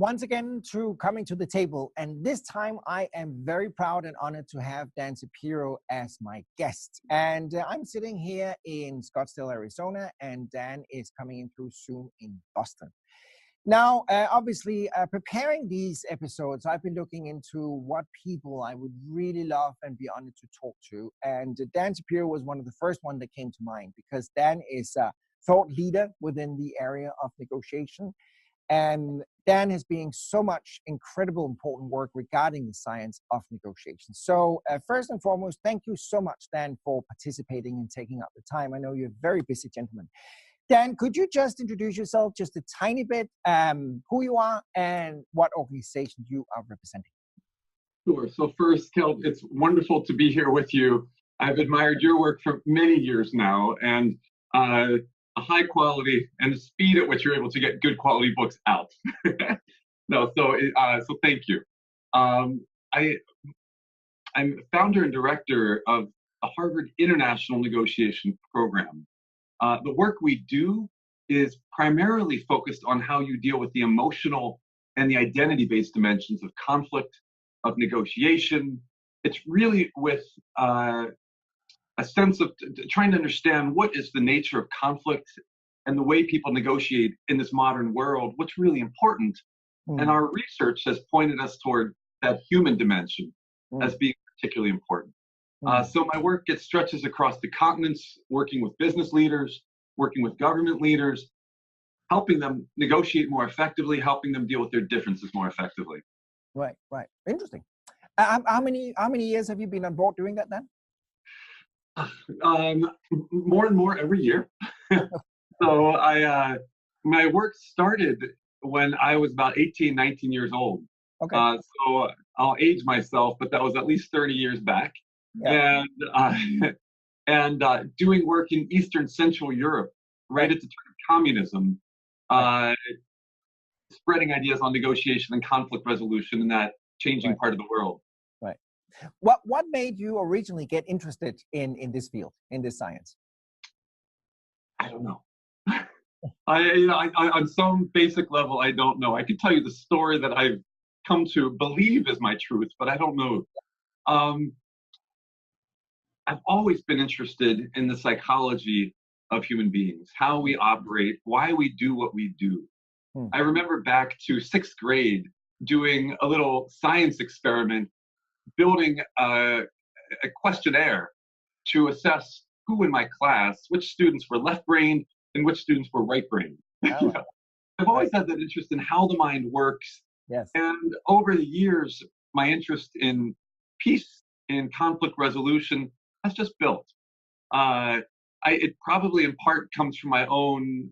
once again to coming to the table. And this time I am very proud and honored to have Dan Shapiro as my guest. And I'm sitting here in Scottsdale, Arizona, and Dan is coming in through Zoom in Boston. Now, obviously, preparing these episodes, I've been looking into what people I would really love and be honored to talk to. And Dan Shapiro was one of the first ones that came to mind because Dan is a thought leader within the area of negotiation. And Dan has been so much incredible, important work regarding the science of negotiation. So first and foremost, thank you so much, Dan, for participating and taking up the time. I know you're a very busy gentleman. Dan, could you just introduce yourself just a tiny bit, who you are and what organization you are representing? Sure. So first, Keld, it's wonderful to be here with you. I've admired your work for many years now, and a high quality and the speed at which you're able to get good quality books out. So thank you. I'm founder and director of the Harvard International Negotiation Program. The work we do is primarily focused on how you deal with the emotional and the identity-based dimensions of conflict, of negotiation. It's really with a sense of trying to understand what is the nature of conflict and the way people negotiate in this modern world, what's really important. And our research has pointed us toward that human dimension as being particularly important. So my work stretches across the continents, working with business leaders, working with government leaders, helping them negotiate more effectively, helping them deal with their differences more effectively. Right. Interesting. How many years have you been on board doing that then? More and more every year. So my work started when I was about 18, 19 years old. Okay. So I'll age myself, but that was at least 30 years back. Yeah. And doing work in Eastern Central Europe, right at the turn of communism, spreading ideas on negotiation and conflict resolution in that changing part of the world. Right. What made you originally get interested in this field, in this science? I don't know. On some basic level, I don't know. I can tell you the story that I've come to believe is my truth, but I don't know. I've always been interested in the psychology of human beings, how we operate, why we do what we do. I remember back to 6th grade doing a little science experiment, building a questionnaire to assess who in my class, which students were left-brained and which students were right-brained. Oh. I've always had that interest in how the mind works. Yes. And over the years, my interest in peace and conflict resolution has just built. It probably in part comes from my own,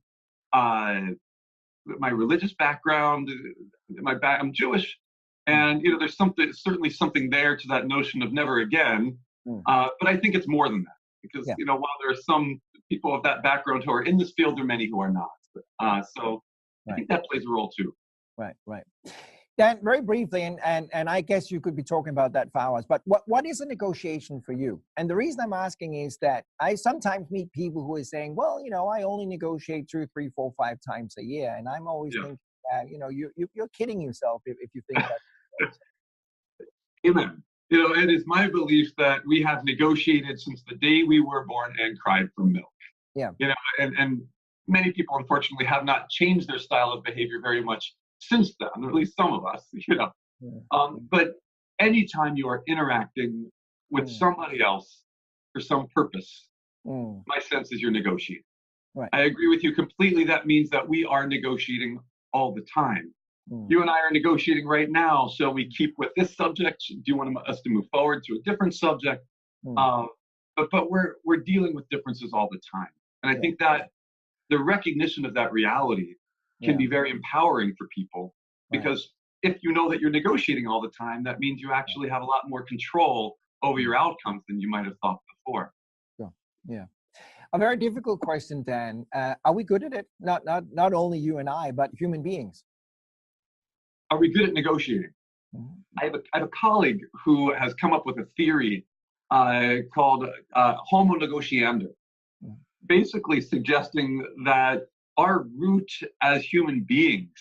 my religious background. I'm Jewish, and there's certainly something there to that notion of never again. But I think it's more than that, because while there are some people of that background who are in this field, there are many who are not. So I think that plays a role too. Right. Dan, very briefly, and I guess you could be talking about that for hours, but what is a negotiation for you? And the reason I'm asking is that I sometimes meet people who are saying, well, I only negotiate 2, 3, 4, 5 times a year. And I'm always thinking, you're kidding yourself if you think that. Amen. It is my belief that we have negotiated since the day we were born and cried for milk. Yeah. And many people, unfortunately, have not changed their style of behavior very much since then, or at least some of us, But anytime you are interacting with somebody else for some purpose, my sense is you're negotiating. Right. I agree with you completely. That means that we are negotiating all the time. You and I are negotiating right now. Shall we keep with this subject? Do you want us to move forward to a different subject? But we're dealing with differences all the time. And I think that the recognition of that reality can be very empowering for people, because if you know that you're negotiating all the time, that means you actually have a lot more control over your outcomes than you might have thought before. Sure. Yeah. A very difficult question, Dan. Are we good at it? Not only you and I, but human beings. Are we good at negotiating? I have a colleague who has come up with a theory called homo negotiander, basically suggesting that our root as human beings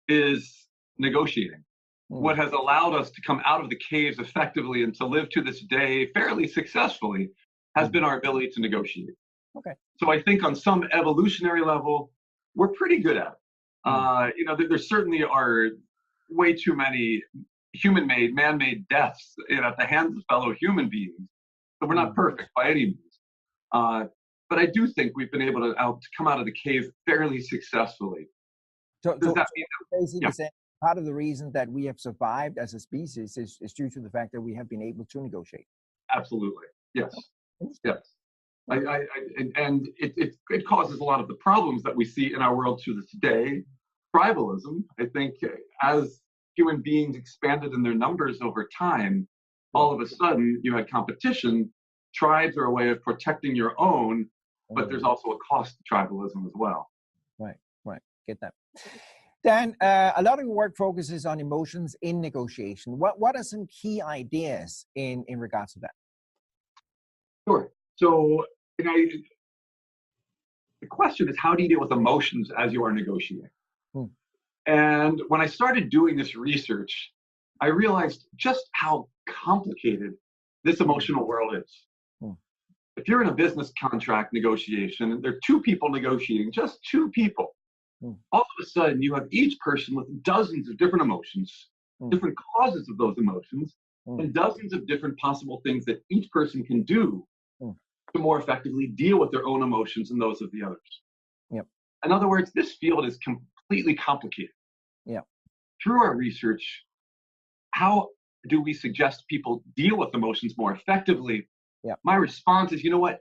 is negotiating. What has allowed us to come out of the caves effectively and to live to this day fairly successfully has been our ability to negotiate. Okay. So I think on some evolutionary level, we're pretty good at it. You know, there certainly are way too many human-made, man-made deaths at the hands of fellow human beings. So we're not perfect by any means. But I do think we've been able to come out of the cave fairly successfully. Does that mean basically saying part of the reason that we have survived as a species is due to the fact that we have been able to negotiate? Absolutely. Yes. Yes. And it causes a lot of the problems that we see in our world to this day. Tribalism, I think, as human beings expanded in their numbers over time, all of a sudden you had competition. Tribes are a way of protecting your own, but there's also a cost to tribalism as well. Right. Get that. Dan, a lot of your work focuses on emotions in negotiation. What are some key ideas in regards to that? Sure. So, the question is, how do you deal with emotions as you are negotiating? And when I started doing this research, I realized just how complicated this emotional world is. If you're in a business contract negotiation, and there are two people negotiating, just two people, all of a sudden you have each person with dozens of different emotions, different causes of those emotions, and dozens of different possible things that each person can do to more effectively deal with their own emotions and those of the others. In other words, this field is completely complicated. Through our research, how do we suggest people deal with emotions more effectively? My response is, you know what?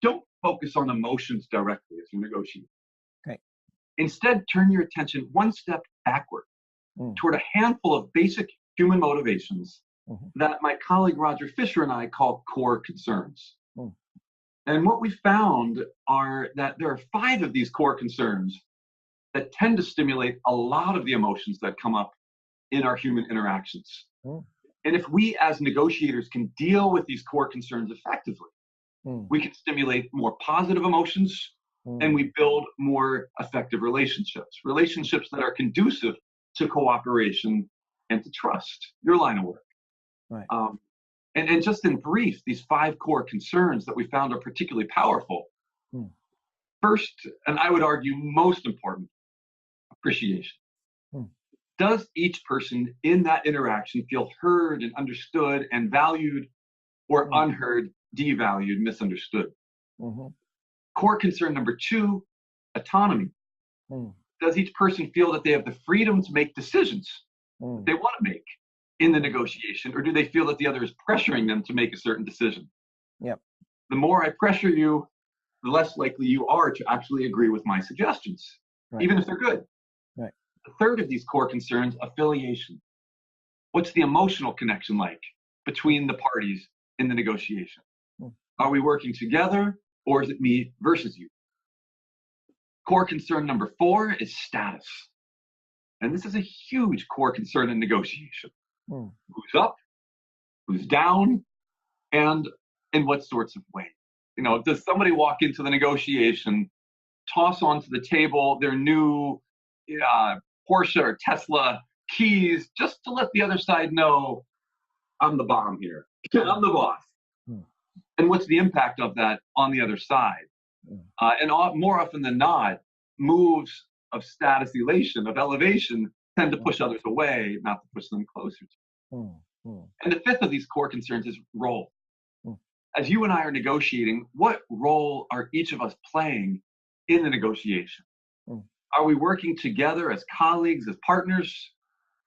Don't focus on emotions directly as you negotiate. Instead, turn your attention one step backward toward a handful of basic human motivations that my colleague Roger Fisher and I call core concerns. And what we found are that there are 5 of these core concerns that tend to stimulate a lot of the emotions that come up in our human interactions. And if we as negotiators can deal with these core concerns effectively, we can stimulate more positive emotions and we build more effective relationships that are conducive to cooperation and to trust, your line of work. And just in brief, these 5 core concerns that we found are particularly powerful. First, and I would argue most important, appreciation. Does each person in that interaction feel heard and understood and valued, or unheard, devalued, misunderstood? Core concern number 2, autonomy. Does each person feel that they have the freedom to make decisions they want to make in the negotiation, or do they feel that the other is pressuring them to make a certain decision? The more I pressure you, the less likely you are to actually agree with my suggestions, even if they're good. The third of these core concerns, affiliation. What's the emotional connection like between the parties in the negotiation? Are we working together, or is it me versus you? Core concern number 4 is status. And this is a huge core concern in negotiation. Who's up, who's down, and in what sorts of ways? Does somebody walk into the negotiation, toss onto the table their new Porsche or Tesla keys just to let the other side know, I'm the bomb here, I'm the boss? And what's the impact of that on the other side? And more often than not, moves of status elation, of elevation, tend to push others away, not to push them closer to. And the 5th of these core concerns is role. As you and I are negotiating, what role are each of us playing in the negotiation? Are we working together as colleagues, as partners,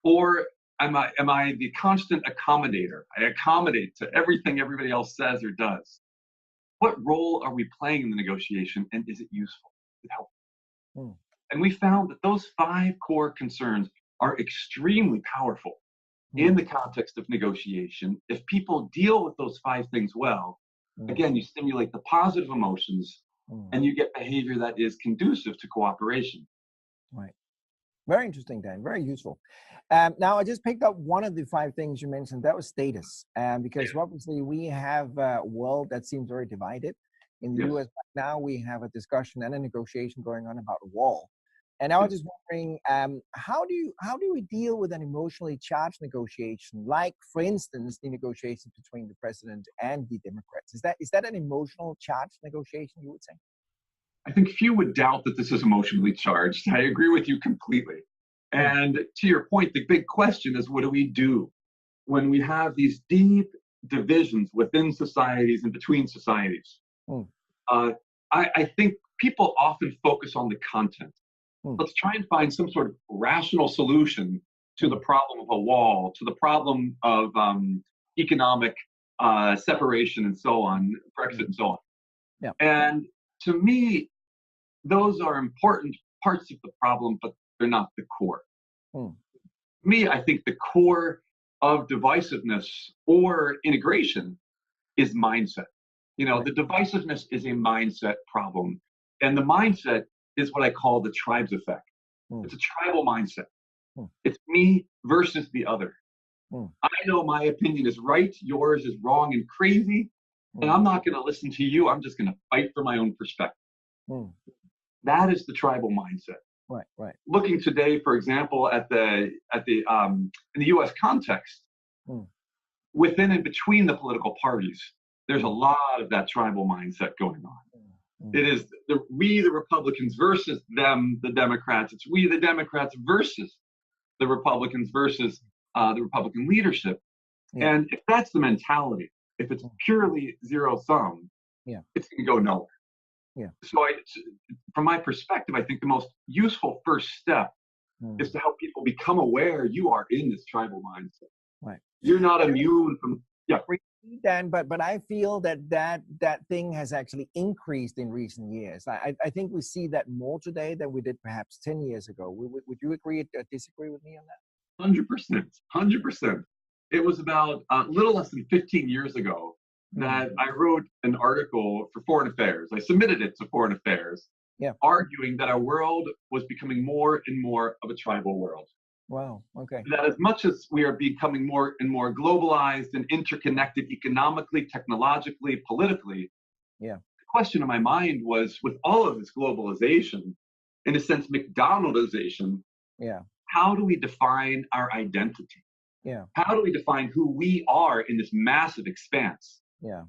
or am I the constant accommodator? I accommodate to everything everybody else says or does. What role are we playing in the negotiation, and is it useful? Is it helpful? And we found that those 5 core concerns are extremely powerful in the context of negotiation. If people deal with those 5 things well, again, you stimulate the positive emotions and you get behavior that is conducive to cooperation. Very interesting, Dan. Very useful. Now, I just picked up one of the 5 things you mentioned. That was status. Because obviously we have a world that seems very divided. In the US right now, we have a discussion and a negotiation going on about a wall. And I was just wondering, how do we deal with an emotionally charged negotiation, like, for instance, the negotiations between the president and the Democrats? Is that an emotional charged negotiation, you would say? I think few would doubt that this is emotionally charged. I agree with you completely. Mm, And to your point, the big question is, what do we do when we have these deep divisions within societies and between societies? mm, Uh, I think people often focus on the content. mm, Let's try and find some sort of rational solution to the mm, problem of a wall, to the problem of economic separation and so on, Brexit mm. and so on. Yeah. And to me, those are important parts of the problem, but they're not the core. Mm, Me, I think the core of divisiveness or integration is mindset. You know, right. the divisiveness is a mindset problem. And the mindset is what I call the tribes effect. Mm, It's a tribal mindset. mm, It's me versus the other. mm, I know my opinion is right, yours is wrong and crazy, and mm, I'm not going to listen to you. I'm just going to fight for my own perspective. mm. That is the tribal mindset. Right, right. Looking today, for example, at the in the U.S. context, Mm, within and between the political parties, there's a mm, lot of that tribal mindset going on. mm, It is we, the Republicans, versus them, the Democrats. It's we, the Democrats, versus the Republicans, versus the Republican leadership. yeah, And if that's the mentality, if it's mm, purely zero sum, yeah, it's going to go nowhere. yeah. So, from my perspective, I think the most useful first step is Mm, to help people become aware you are in this tribal mindset. right. You're not immune from. Yeah, Dan, but I feel that thing has actually increased in recent years. I think we see that more today than we did perhaps 10 years ago. Would you agree or disagree with me on that? 100%, 100%. It was about a little less than 15 years ago Mm, that I wrote an article for Foreign Affairs. I submitted it to Foreign Affairs, yeah. arguing that our world was becoming more and more of a tribal world. Wow. Okay. That as much as we are becoming more and more globalized and interconnected economically, technologically, politically, Yeah. the question in my mind was, with all of this globalization, in a sense, McDonaldization, Yeah. how do we define our identity? Yeah. How do we define who we are in this massive expanse Yeah.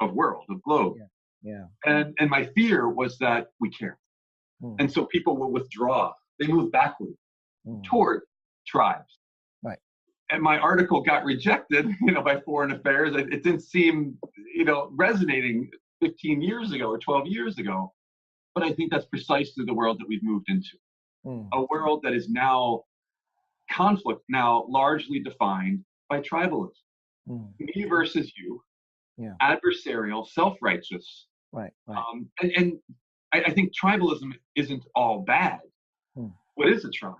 of world, of globe? Yeah. Yeah. And my fear was that we can't. Mm, And so people will withdraw. They move backward mm, toward tribes. right. And my article got rejected, by Foreign Affairs. It didn't seem, resonating 15 years ago or 12 years ago. But I think that's precisely the world that we've moved into. Mm, A world that is now conflict, now largely defined by tribalism. mm, Me versus you, yeah. adversarial, self-righteous. Right. Right. And I think tribalism isn't all bad. Mm, What is a tribe?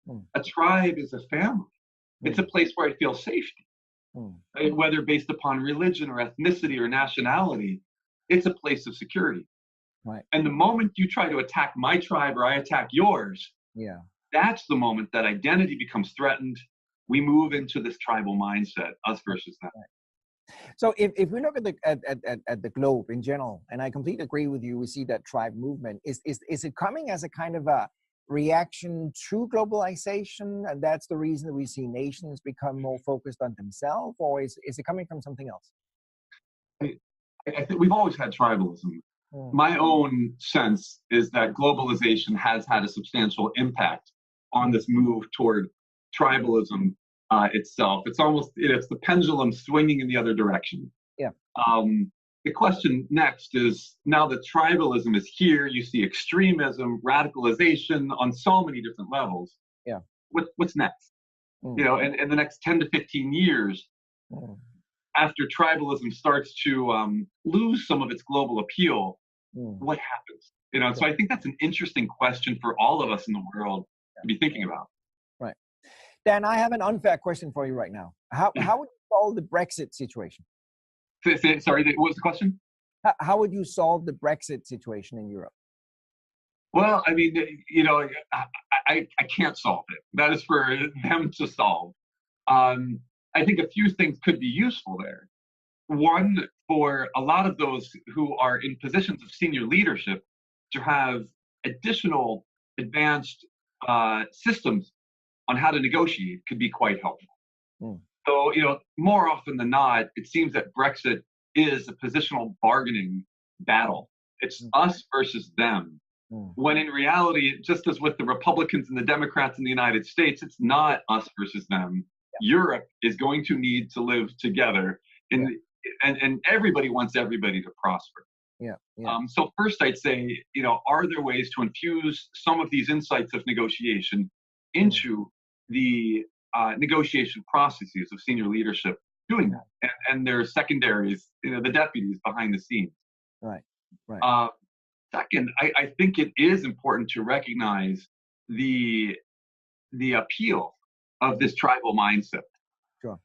mm, A tribe is a family. It's a mm, place where I feel safety. mm, Whether based upon religion or ethnicity or nationality, it's a place of security. right. And the moment you try to attack my tribe or I attack yours, Yeah. that's the moment that identity becomes threatened. We move into this tribal mindset, us versus them. So if we look at the globe in general, and I completely agree with you, we see that tribe movement. Is it coming as a kind of a reaction to globalization, and that's the reason that we see nations become more focused on themselves, or is it coming from something else? I think we've always had tribalism. Mm, My own sense is that globalization has had a substantial impact on mm, this move toward tribalism itself. It's the pendulum swinging in the other direction. yeah. The question next is, now that tribalism is here, you see extremism, radicalization on so many different levels. Yeah. What's next? Mm, In the next 10 to 15 years, mm, after tribalism starts to lose some of its global appeal, mm, what happens? yeah. So I think that's an interesting question for all of us in the world to be thinking about. Right. Dan, I have an unfair question for you right now. How would you solve the Brexit situation? Sorry, what was the question? How would you solve the Brexit situation in Europe? Well, I mean, I can't solve it. That is for them to solve. Um, I think a few things could be useful there. One, for a lot of those who are in positions of senior leadership to have additional advanced systems on how to negotiate could be quite helpful. Mm. So, more often than not, it seems that Brexit is a positional bargaining battle. It's us versus them. When in reality, just as with the Republicans and the Democrats in the United States, it's not us versus them. Europe is going to need to live together, and everybody wants everybody to prosper. So first I'd say, are there ways to infuse some of these insights of negotiation into the negotiation processes of senior leadership doing that? And their secondaries, the deputies behind the scenes. Right. Second, I think it is important to recognize the appeal of this tribal mindset. Sure.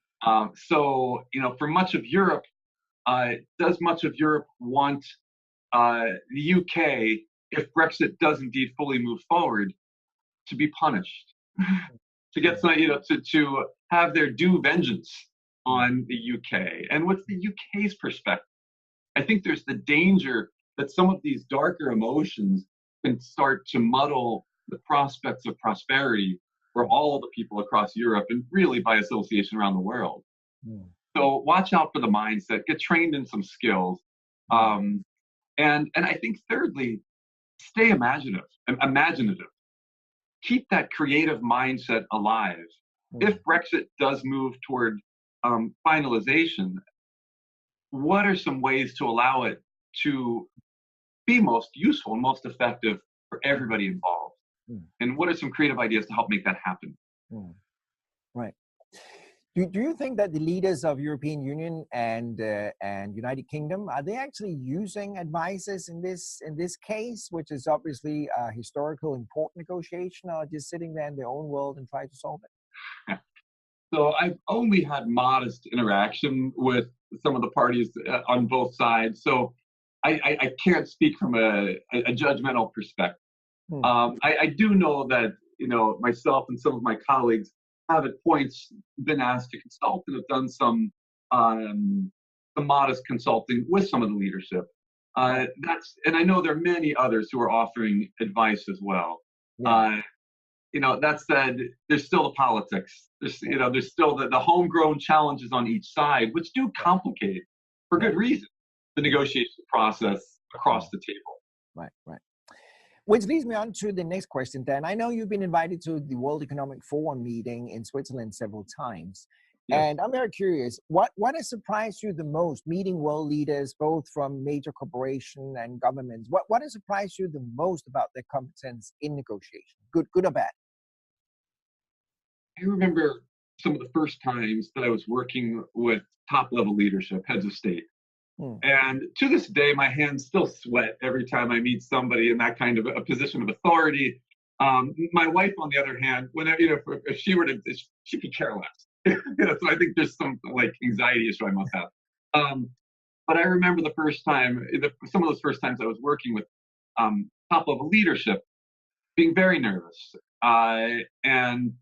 So, for much of Europe, does much of Europe want the UK, if Brexit does indeed fully move forward, to be punished, to get some, to have their due vengeance on the UK? And what's the UK's perspective? I think there's the danger that some of these darker emotions can start to muddle the prospects of prosperity for all the people across Europe and really by association around the world. So watch out for the mindset, get trained in some skills. And I think thirdly, stay imaginative. Keep that creative mindset alive. If Brexit does move toward finalization, what are some ways to allow it to be most useful and most effective for everybody involved? And what are some creative ideas to help make that happen? Right. Do you think that the leaders of European Union and United Kingdom, are they actually using advices in this case, which is obviously a historical important negotiation, or just sitting there in their own world and try to solve it? So I've only had modest interaction with some of the parties on both sides, so I can't speak from a judgmental perspective. I do know that myself and some of my colleagues have at points been asked to consult and have done some modest consulting with some of the leadership. And I know there are many others who are offering advice as well. That said, there's still the politics. There's still the homegrown challenges on each side, which do complicate, for good reason, the negotiation process across the table. Right. Which leads me on to the next question, Dan. I know you've been invited to the World Economic Forum meeting in Switzerland several times. Yes. And I'm very curious, what has surprised you the most, meeting world leaders, both from major corporations and governments? What has surprised you the most about their competence in negotiation, good or bad? I remember some of the first times that I was working with top-level leadership, heads of state. And to this day, my hands still sweat every time I meet somebody in that kind of a position of authority. My wife, on the other hand, whenever if she were to, she'd be careless. So I think there's some anxiety issue I must have. But I remember some of those first times I was working with top-level leadership, being very nervous, and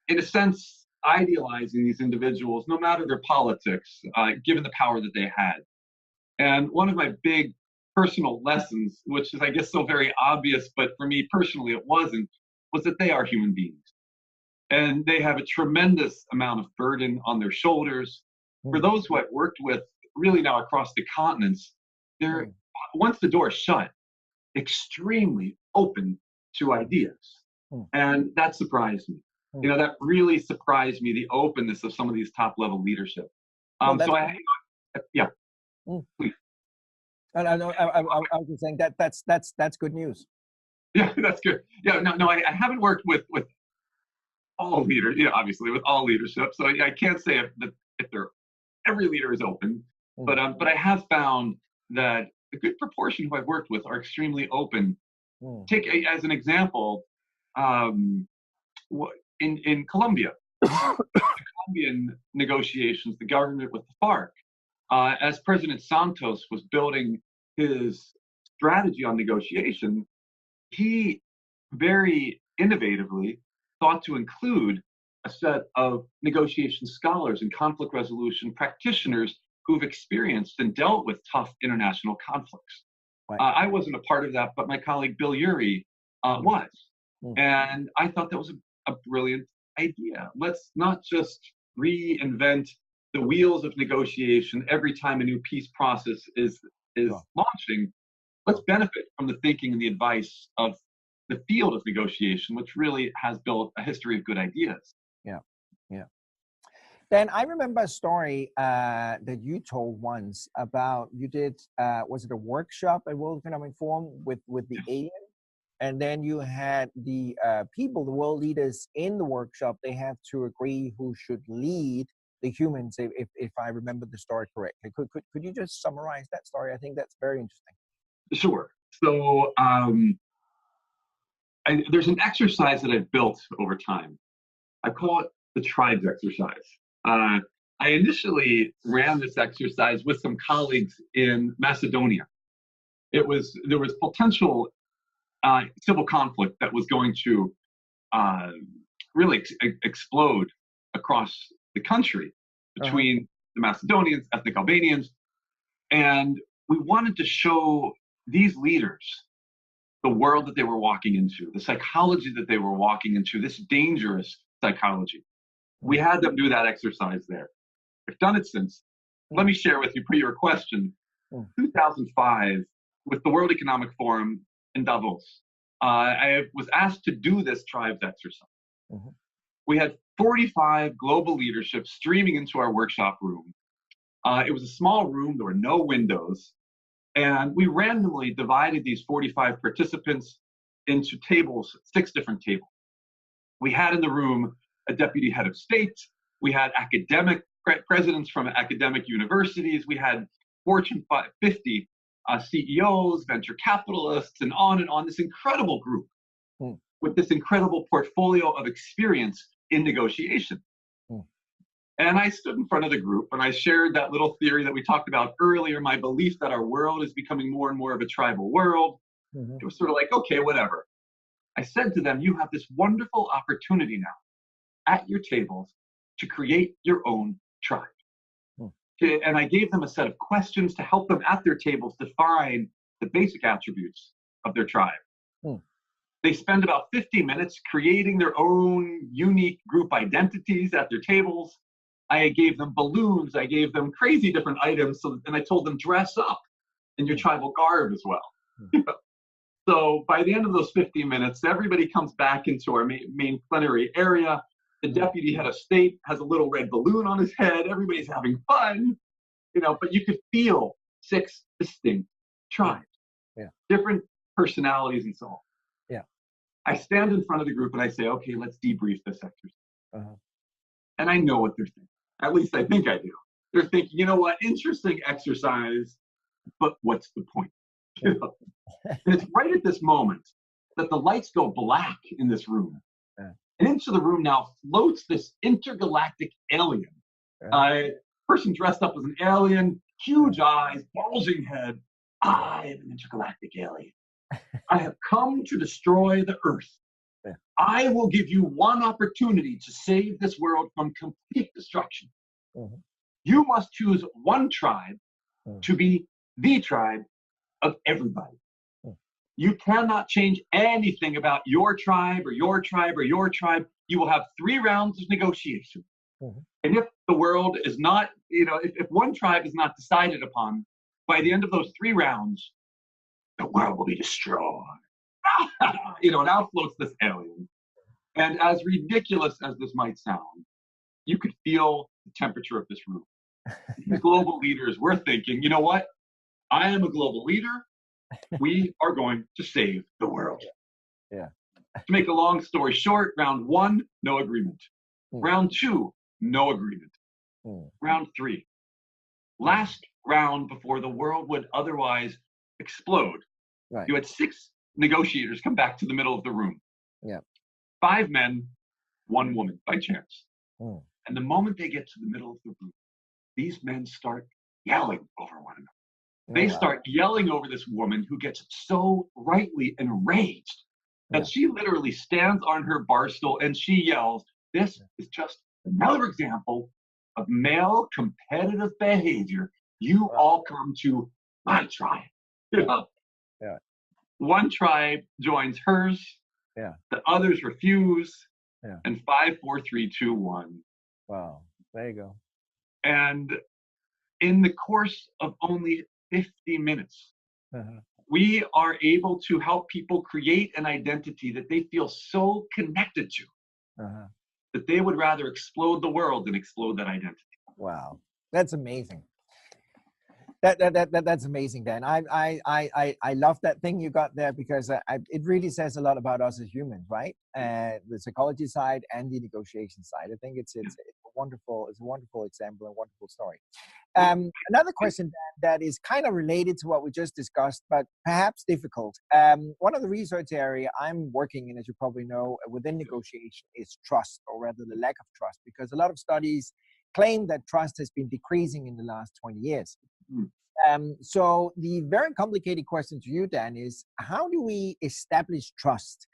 in a sense, idealizing these individuals, no matter their politics, given the power that they had. And one of my big personal lessons, which is, I guess, so very obvious, but for me personally, it wasn't, was that they are human beings. And they have a tremendous amount of burden on their shoulders. For those who I've worked with, really now across the continents, they're, once the door is shut, extremely open to ideas. And that surprised me. That really surprised me, the openness of some of these top-level leadership. Please. I was just saying that's good news. Yeah, that's good. Yeah, no, I haven't worked with all leaders, obviously with all leadership. So I can't say if every leader is open, but I have found that a good proportion who I've worked with are extremely open. Take as an example, in Colombia, the Colombian negotiations, the government with the FARC, as President Santos was building his strategy on negotiation, he very innovatively thought to include a set of negotiation scholars and conflict resolution practitioners who've experienced and dealt with tough international conflicts. Right. I wasn't a part of that, but my colleague Bill Urey was. Mm. And I thought that was a brilliant idea. Let's not just reinvent the wheels of negotiation every time a new peace process is Sure. launching. Let's benefit from the thinking and the advice of the field of negotiation, which really has built a history of good ideas. Yeah. Yeah. Then I remember a story that you told once about you did, was it a workshop at World Economic Forum with the alien? And then you had the people, the world leaders in the workshop, they have to agree who should lead the humans, if I remember the story correctly. Could you just summarize that story? I think that's very interesting. Sure. So there's an exercise that I've built over time. I call it the tribes exercise. I initially ran this exercise with some colleagues in Macedonia. There was potential civil conflict that was going to really explode across the country between the Macedonians, ethnic Albanians, and we wanted to show these leaders the world that they were walking into, the psychology that they were walking into, this dangerous psychology. We had them do that exercise there. I've done it since. Let me share with you, per your question, 2005, with the World Economic Forum in Davos, I was asked to do this tribes exercise. We had 45 global leadership streaming into our workshop room. It was a small room, there were no windows, and we randomly divided these 45 participants into tables, 6 different tables. We had in the room a deputy head of state, we had academic presidents from academic universities, we had Fortune 50 CEOs, venture capitalists, and on, this incredible group with this incredible portfolio of experience in negotiation. And I stood in front of the group and I shared that little theory that we talked about earlier, my belief that our world is becoming more and more of a tribal world. It was sort of like, okay, whatever. I said to them, you have this wonderful opportunity now at your tables to create your own tribe. And I gave them a set of questions to help them at their tables define the basic attributes of their tribe. They spend about 50 minutes creating their own unique group identities at their tables. I gave them balloons. I gave them crazy different items. And I told them, dress up in your tribal garb as well. So by the end of those 50 minutes, everybody comes back into our main plenary area. The deputy head of state has a little red balloon on his head. Everybody's having fun, but you could feel 6 distinct tribes, different personalities and so on. I stand in front of the group and I say, okay, let's debrief this exercise. And I know what they're thinking. At least I think I do. They're thinking, you know what, interesting exercise, but what's the point? And it's right at this moment that the lights go black in this room. And into the room now floats this intergalactic alien. Person dressed up as an alien, huge eyes, bulging head. I am an intergalactic alien. I have come to destroy the Earth. I will give you one opportunity to save this world from complete destruction. You must choose one tribe to be the tribe of everybody. You cannot change anything about your tribe or your tribe or your tribe. You will have 3 rounds of negotiation. And if the world is not, if one tribe is not decided upon, by the end of those 3 rounds, the world will be destroyed. And out floats this alien. And as ridiculous as this might sound, you could feel the temperature of this room. These global leaders were thinking, you know what? I am a global leader. We are going to save the world. To make a long story short, round 1, no agreement. Round 2, no agreement. Round 3, last round before the world would otherwise explode. You had 6 negotiators come back to the middle of the room. 5 men, 1 woman, by chance. And the moment they get to the middle of the room, these men start yelling over one another. They start yelling over this woman who gets so rightly enraged that she literally stands on her bar stool and she yells, "This is just another example of male competitive behavior. You all come to my tribe." One tribe joins hers, Yeah. The others refuse. Yeah. And 5, 4, 3, 2, 1. Wow. There you go. And in the course of only 50 minutes, Uh-huh. we are able to help people create an identity that they feel so connected to Uh-huh. that they would rather explode the world than explode that identity. Wow. That's amazing. That's amazing, Dan. I love that thing you got there, because it really says a lot about us as humans, right? The psychology side and the negotiation side. I think it's a wonderful example and wonderful story. Another question, Dan, that is kind of related to what we just discussed, but perhaps difficult. One of the research area I'm working in, as you probably know, within negotiation is trust, or rather the lack of trust, because a lot of studies claim that trust has been decreasing in the last 20 years. So the very complicated question to you, Dan, is how do we establish trust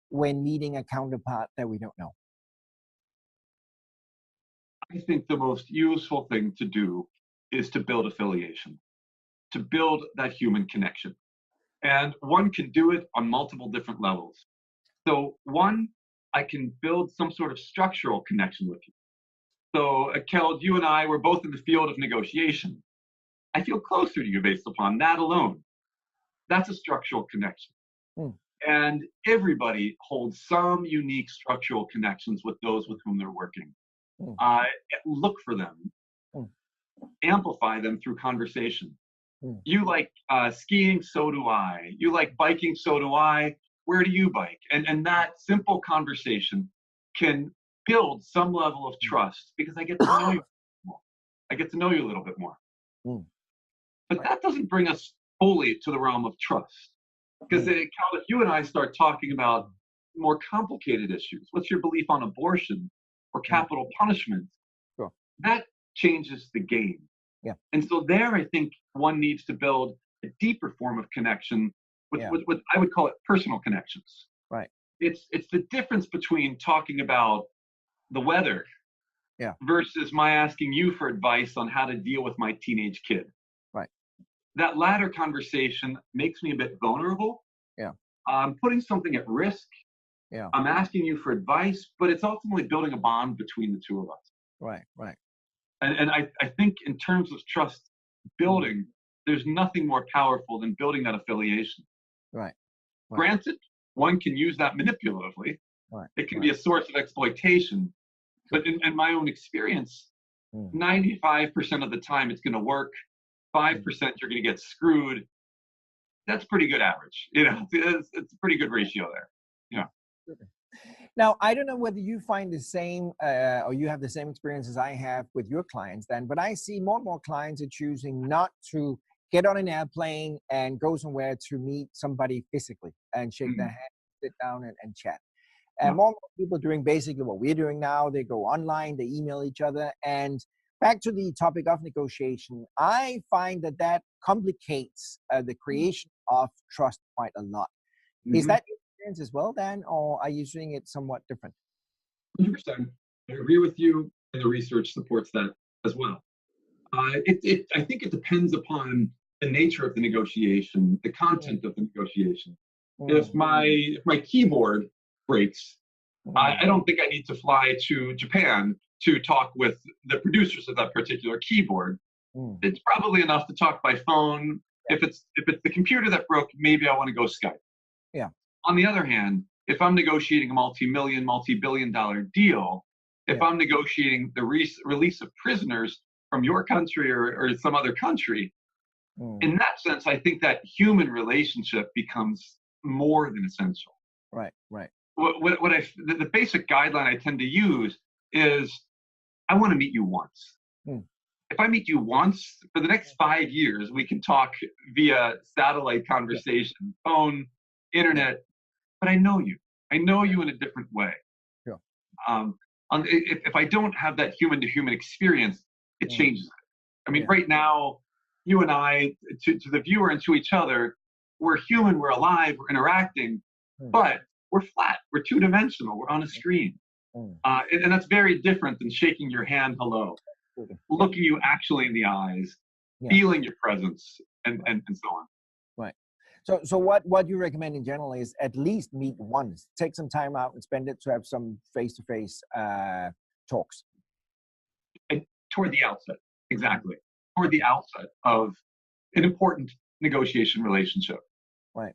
when meeting a counterpart that we don't know? I think the most useful thing to do is to build affiliation, to build that human connection. And one can do it on multiple different levels. So one, I can build some sort of structural connection with you. So Keld, you and I were both in the field of negotiation. I feel closer to you based upon that alone. That's a structural connection. And everybody holds some unique structural connections with those with whom they're working. Look for them, amplify them through conversation. You like skiing, so do I. You like biking, so do I. Where do you bike? And that simple conversation can build some level of trust, because I get to know you more. I get to know you a little bit more. But that doesn't bring us fully to the realm of trust. Because if you and I start talking about more complicated issues, what's your belief on abortion or capital punishment? Sure. That changes the game. Yeah. And so there, I think one needs to build a deeper form of connection with I would call it personal connections. Right. It's the difference between talking about the weather versus my asking you for advice on how to deal with my teenage kid. Right. That latter conversation makes me a bit vulnerable. Yeah. I'm putting something at risk. Yeah. I'm asking you for advice, but it's ultimately building a bond between the two of us. Right. Right. And I think in terms of trust building, there's nothing more powerful than building that affiliation. Right. Granted, one can use that manipulatively. Right. It can be a source of exploitation. But in my own experience, 95% of the time it's going to work. 5% you're going to get screwed. That's pretty good average. It's a pretty good ratio there. Yeah. Now, I don't know whether you find the same or you have the same experience as I have with your clients, Dan, but I see more and more clients are choosing not to get on an airplane and go somewhere to meet somebody physically and shake their hand, sit down and chat. And more and more people doing basically what we're doing now. They go online, they email each other. And back to the topic of negotiation, I find that complicates the creation of trust quite a lot. Is that your experience as well, Dan, or are you seeing it somewhat different? 100%. I agree with you, and the research supports that as well. I think it depends upon the nature of the negotiation, the content of the negotiation. If my keyboard breaks, I don't think I need to fly to Japan to talk with the producers of that particular keyboard. It's probably enough to talk by phone. If it's the computer that broke, maybe I want to go Skype. Yeah. On the other hand, if I'm negotiating a multi-billion-dollar deal, if I'm negotiating the release of prisoners from your country or some other country, in that sense, I think that human relationship becomes more than essential. Right, right. The basic guideline I tend to use is I want to meet you once. If I meet you once, for the next 5 years, we can talk via satellite conversation, phone, internet, but I know you. I know you in a different way. Yeah. If I don't have that human-to-human experience, it changes it. I mean, right now, you and I, to the viewer and to each other, we're human, we're alive, we're interacting, but we're flat, we're two-dimensional, we're on a screen. And that's very different than shaking your hand hello, looking you actually in the eyes, feeling your presence, and so on. Right. So what you recommend in general is at least meet once, take some time out and spend it to have some face-to-face talks. And toward the outset, exactly. Toward the outset of an important negotiation relationship. Right.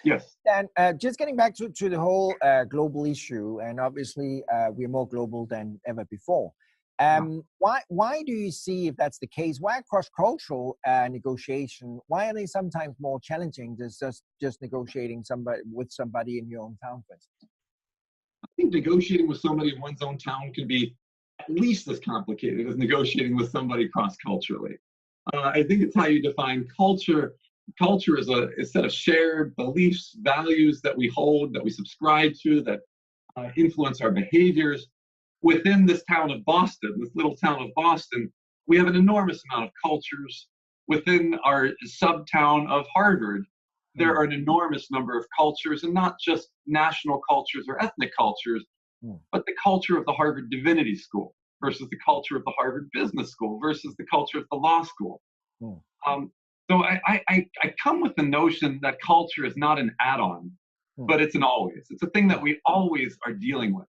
Yes. And just getting back to the whole global issue, and obviously we're more global than ever before. Why do you see, if that's the case, why cross-cultural negotiation, why are they sometimes more challenging than just negotiating with somebody in your own town, for instance? I think negotiating with somebody in one's own town can be at least as complicated as negotiating with somebody cross-culturally. I think it's how you define culture. Culture is a set of shared beliefs, values that we hold, that we subscribe to, that influence our behaviors. Within this town of Boston, this little town of Boston, we have an enormous amount of cultures. Within our sub-town of Harvard, there are an enormous number of cultures, and not just national cultures or ethnic cultures, but the culture of the Harvard Divinity School versus the culture of the Harvard Business School versus the culture of the law school. So I come with the notion that culture is not an add-on, but it's an always. It's a thing that we always are dealing with.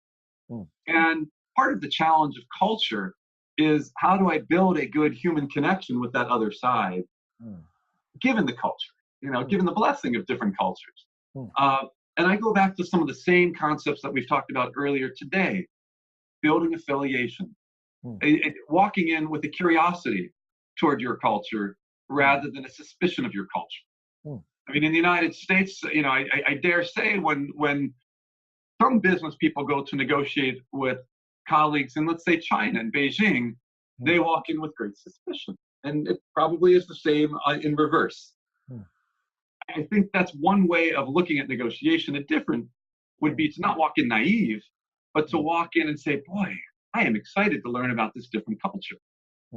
And part of the challenge of culture is, how do I build a good human connection with that other side, given the culture, given the blessing of different cultures. And I go back to some of the same concepts that we've talked about earlier today: building affiliation, walking in with a curiosity toward your culture rather than a suspicion of your culture. I mean, in the United States, I dare say when some business people go to negotiate with colleagues in, let's say, China and Beijing, they walk in with great suspicion. And it probably is the same in reverse. I think that's one way of looking at negotiation. A different would be to not walk in naive, but to walk in and say, boy, I am excited to learn about this different culture.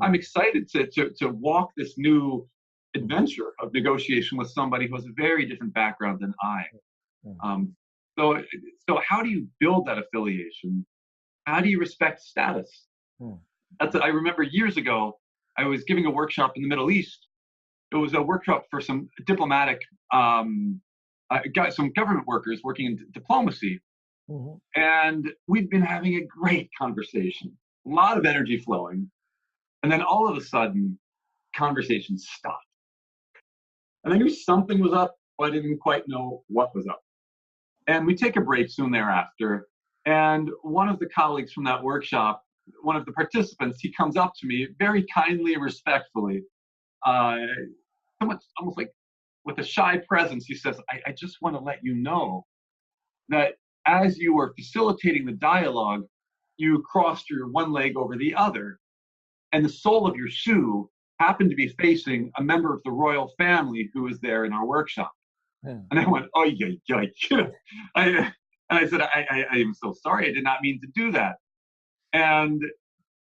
I'm excited to walk this new adventure of negotiation with somebody who has a very different background than I. So how do you build that affiliation? How do you respect status? I remember years ago, I was giving a workshop in the Middle East. It was a workshop for some diplomatic, some government workers working in diplomacy. And we'd been having a great conversation, a lot of energy flowing. And then all of a sudden, conversation stopped. And I knew something was up, but I didn't quite know what was up. And we take a break soon thereafter. And one of the colleagues from that workshop, one of the participants, he comes up to me very kindly and respectfully, almost like with a shy presence. He says, I just want to let you know that as you were facilitating the dialogue, you crossed your one leg over the other, and the sole of your shoe happened to be facing a member of the royal family who was there in our workshop. And I went, oh, yeah. And I said, I am so sorry. I did not mean to do that. And,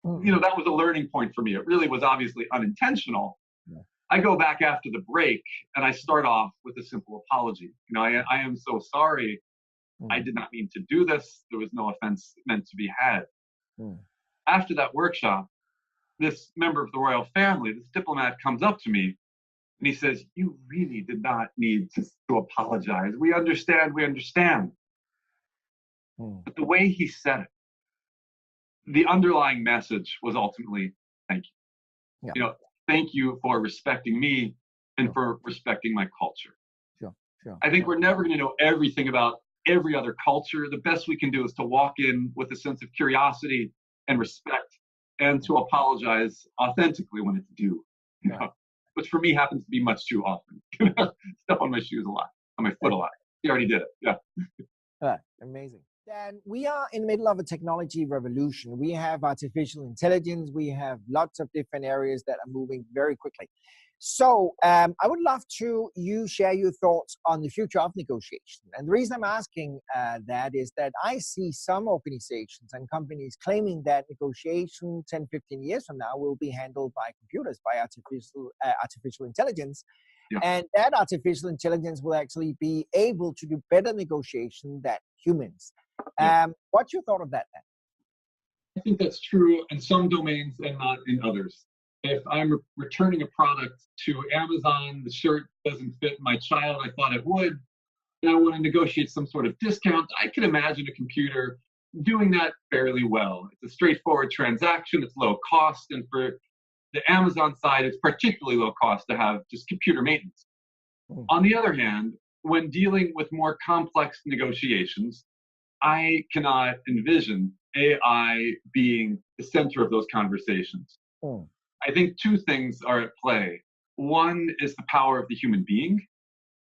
that was a learning point for me. It really was obviously unintentional. I go back after the break and I start off with a simple apology. I am so sorry. I did not mean to do this. There was no offense meant to be had. After that workshop, this member of the royal family, this diplomat, comes up to me and he says, you really did not need to apologize. We understand. But the way he said it, the underlying message was ultimately, thank you. Thank you for respecting me and for respecting my culture. I think we're never going to know everything about every other culture. The best we can do is to walk in with a sense of curiosity and respect, and to apologize authentically when it's due. Which for me happens to be much too often. Step on my shoes a lot, on my foot a lot. He already did it. Yeah. Amazing. Dan, we are in the middle of a technology revolution. We have artificial intelligence. We have lots of different areas that are moving very quickly. So I would love you share your thoughts on the future of negotiation. And the reason I'm asking that is that I see some organizations and companies claiming that negotiation 10, 15 years from now will be handled by computers, by artificial intelligence. And that artificial intelligence will actually be able to do better negotiation than humans. What's your thought of that, then? I think that's true in some domains and not in others. If I'm returning a product to Amazon, the shirt doesn't fit my child I thought it would, and I want to negotiate some sort of discount, I can imagine a computer doing that fairly well. It's a straightforward transaction, it's low cost, and for the Amazon side, it's particularly low cost to have just computer maintenance. Mm. On the other hand, when dealing with more complex negotiations, I cannot envision AI being the center of those conversations. Mm. I think two things are at play. One is the power of the human being,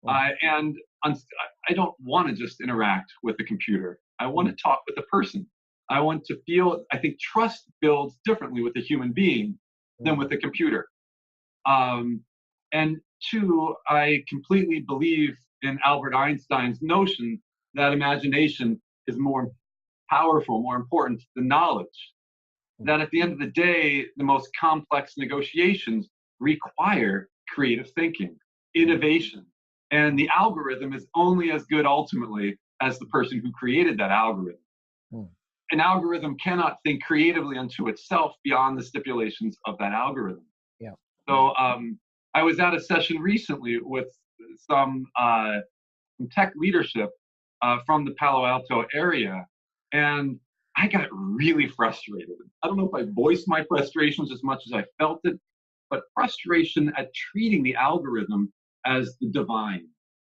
and I don't want to just interact with the computer. I want to talk with the person. I want to feel, I think trust builds differently with a human being than with a computer. And two, I completely believe in Albert Einstein's notion that imagination is more powerful, more important than knowledge. That at the end of the day, the most complex negotiations require creative thinking, innovation, and the algorithm is only as good ultimately as the person who created that algorithm. Mm. An algorithm cannot think creatively unto itself beyond the stipulations of that algorithm. Yeah. So I was at a session recently with some tech leadership from the Palo Alto area, and I got really frustrated. I don't know if I voiced my frustrations as much as I felt it, but frustration at treating the algorithm as the divine.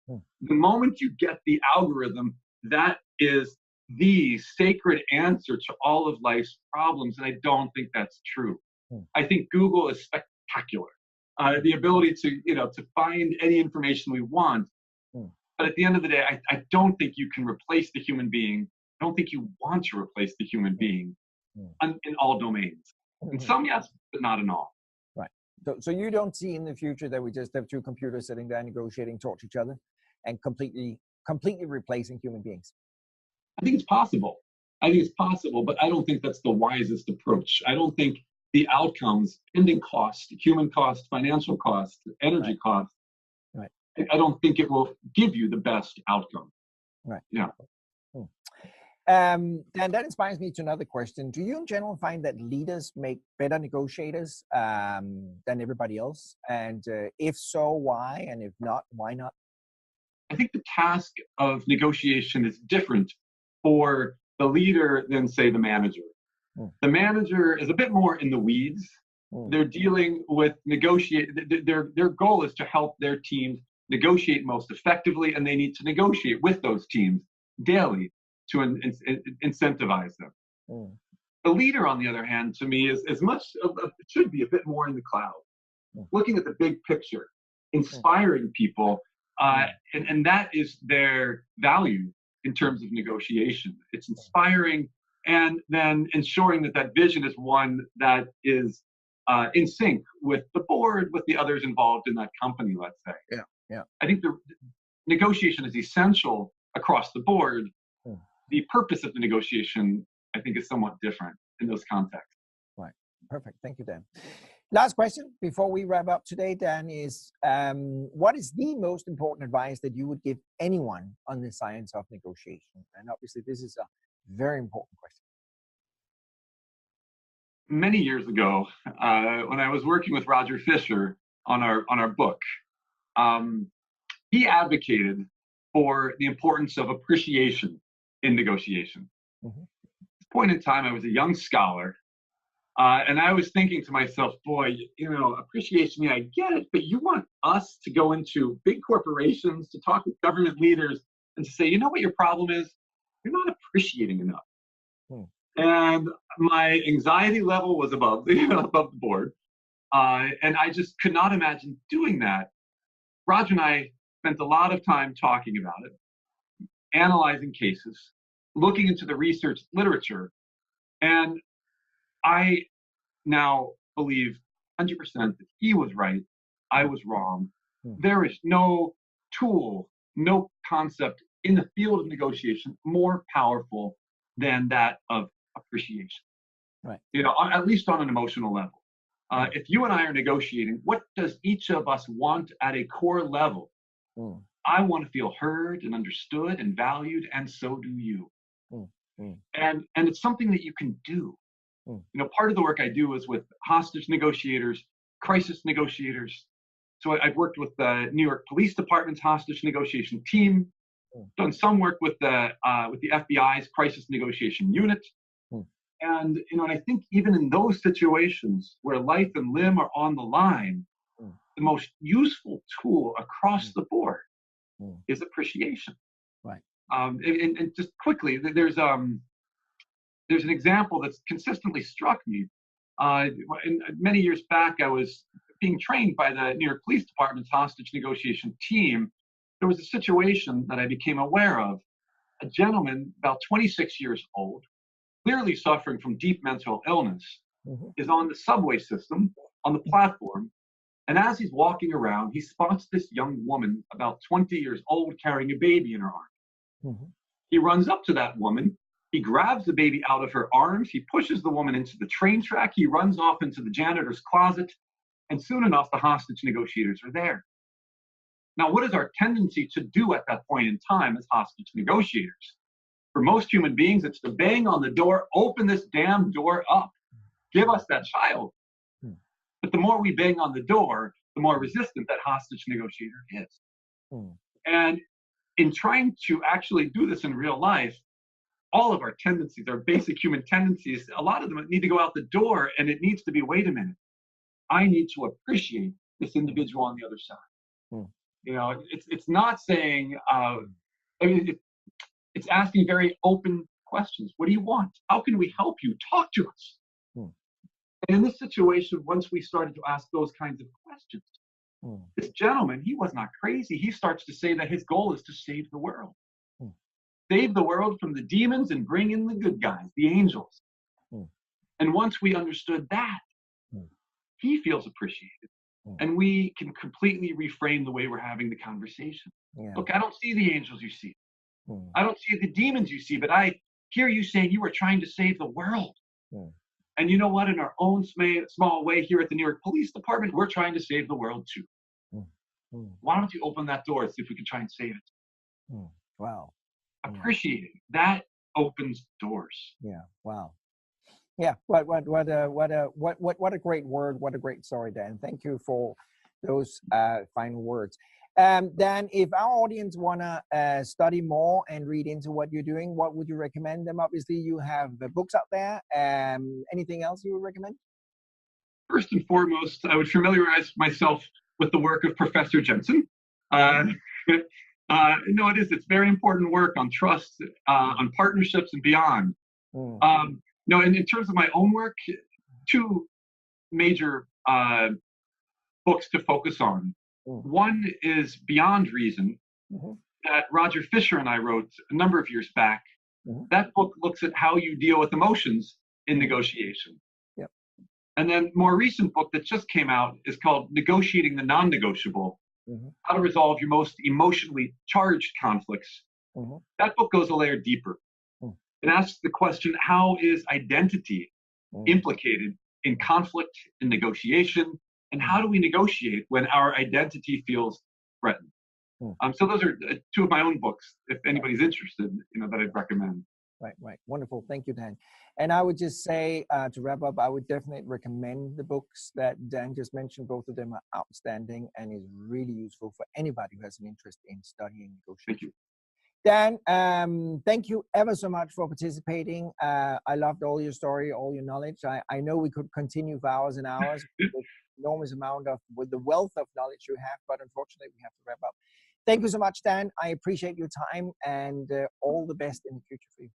Hmm. The moment you get the algorithm, that is the sacred answer to all of life's problems, and I don't think that's true. Hmm. I think Google is spectacular. The ability to find any information we want. Hmm. But at the end of the day, I don't think you can replace the human being. I don't think you want to replace the human being in all domains. In some, yes, but not in all. Right. So you don't see in the future that we just have two computers sitting there negotiating, talk to each other, and completely replacing human beings? I think it's possible. I think it's possible, but I don't think that's the wisest approach. I don't think the outcomes, ending cost, human cost, financial cost, energy cost, right. I don't think it will give you the best outcome. Right. Yeah. And that inspires me to another question. Do you in general find that leaders make better negotiators than everybody else? And if so, why? And if not, why not? I think the task of negotiation is different for the leader than, say, the manager. The manager is a bit more in the weeds. They're dealing with their goal is to help their teams negotiate most effectively, and they need to negotiate with those teams daily to incentivize them. The leader, on the other hand, to me, is as much should be a bit more in the cloud, looking at the big picture, inspiring people, and that is their value in terms of negotiation. It's inspiring, and then ensuring that that vision is one that is in sync with the board, with the others involved in that company, let's say. Yeah, yeah. I think the negotiation is essential across the board. The purpose of the negotiation, I think, is somewhat different in those contexts. Right. Perfect. Thank you, Dan. Last question before we wrap up today, Dan, is what is the most important advice that you would give anyone on the science of negotiation? And obviously, this is a very important question. Many years ago, when I was working with Roger Fisher on our book, he advocated for the importance of appreciation in negotiation. At this point in time, I was a young scholar, and I was thinking to myself, boy, appreciation, yeah, I get it, but you want us to go into big corporations, to talk with government leaders, and to say, you know what your problem is? You're not appreciating enough. And my anxiety level was above the board, and I just could not imagine doing that. Roger and I spent a lot of time talking about it, analyzing cases, looking into the research literature, and I now believe 100% that he was right, I was wrong. There is no tool, no concept in the field of negotiation more powerful than that of appreciation. Right. At least on an emotional level. If you and I are negotiating, what does each of us want at a core level? I want to feel heard and understood and valued, and so do you. And it's something that you can do. Part of the work I do is with hostage negotiators, crisis negotiators. So I've worked with the New York Police Department's hostage negotiation team, done some work with the FBI's crisis negotiation unit. And, you know, and I think even in those situations where life and limb are on the line, the most useful tool across the board is appreciation. Right. And just quickly, there's an example that's consistently struck me. Many years back, I was being trained by the New York Police Department's hostage negotiation team. There was a situation that I became aware of. A gentleman, about 26 years old, clearly suffering from deep mental illness, is on the subway system, on the platform, and as he's walking around, he spots this young woman, about 20 years old, carrying a baby in her arms. He runs up to that woman, he grabs the baby out of her arms, he pushes the woman into the train track, he runs off into the janitor's closet, and soon enough, the hostage negotiators are there. Now, what is our tendency to do at that point in time as hostage negotiators? For most human beings, it's to bang on the door, open this damn door up, give us that child. But the more we bang on the door, the more resistant that hostage negotiator is. And in trying to actually do this in real life, all of our tendencies, our basic human tendencies, a lot of them need to go out the door, and it needs to be, wait a minute, I need to appreciate this individual on the other side. You know, it's not saying, it's asking very open questions. What do you want? How can we help you? Talk to us. And in this situation, once we started to ask those kinds of questions, this gentleman, he was not crazy. He starts to say that his goal is to save the world. Save the world from the demons and bring in the good guys, the angels. And once we understood that, he feels appreciated. And we can completely reframe the way we're having the conversation. Look, I don't see the angels you see. I don't see the demons you see, but I hear you saying you are trying to save the world. And you know what? In our own small way here at the New York Police Department, we're trying to save the world too. Why don't you open that door and see if we can try and save it? Wow. Appreciating that opens doors. Wow. Yeah, what a great word, what a great story, Dan. Thank you for those final words. Dan, if our audience wanna study more and read into what you're doing, what would you recommend them? Obviously, you have the books out there. Anything else you would recommend? First and foremost, I would familiarize myself with the work of Professor Jensen. No, it's very important work on trust, on partnerships and beyond. No, and in terms of my own work, two major books to focus on. One is Beyond Reason, that Roger Fisher and I wrote a number of years back. That book looks at how you deal with emotions in negotiation. And then more recent book that just came out is called Negotiating the Non-Negotiable, How to Resolve Your Most Emotionally Charged Conflicts. That book goes a layer deeper. It asks the question, how is identity implicated in conflict, in negotiation, and how do we negotiate when our identity feels threatened? So those are two of my own books, if anybody's interested, that I'd recommend. Right. Wonderful. Thank you, Dan. And I would just say, to wrap up, I would definitely recommend the books that Dan just mentioned. Both of them are outstanding and is really useful for anybody who has an interest in studying negotiation. Thank you. Dan, thank you ever so much for participating. I loved all your story, all your knowledge. I know we could continue for hours and hours with the enormous amount with the wealth of knowledge you have, but unfortunately we have to wrap up. Thank you so much, Dan. I appreciate your time and all the best in the future for you.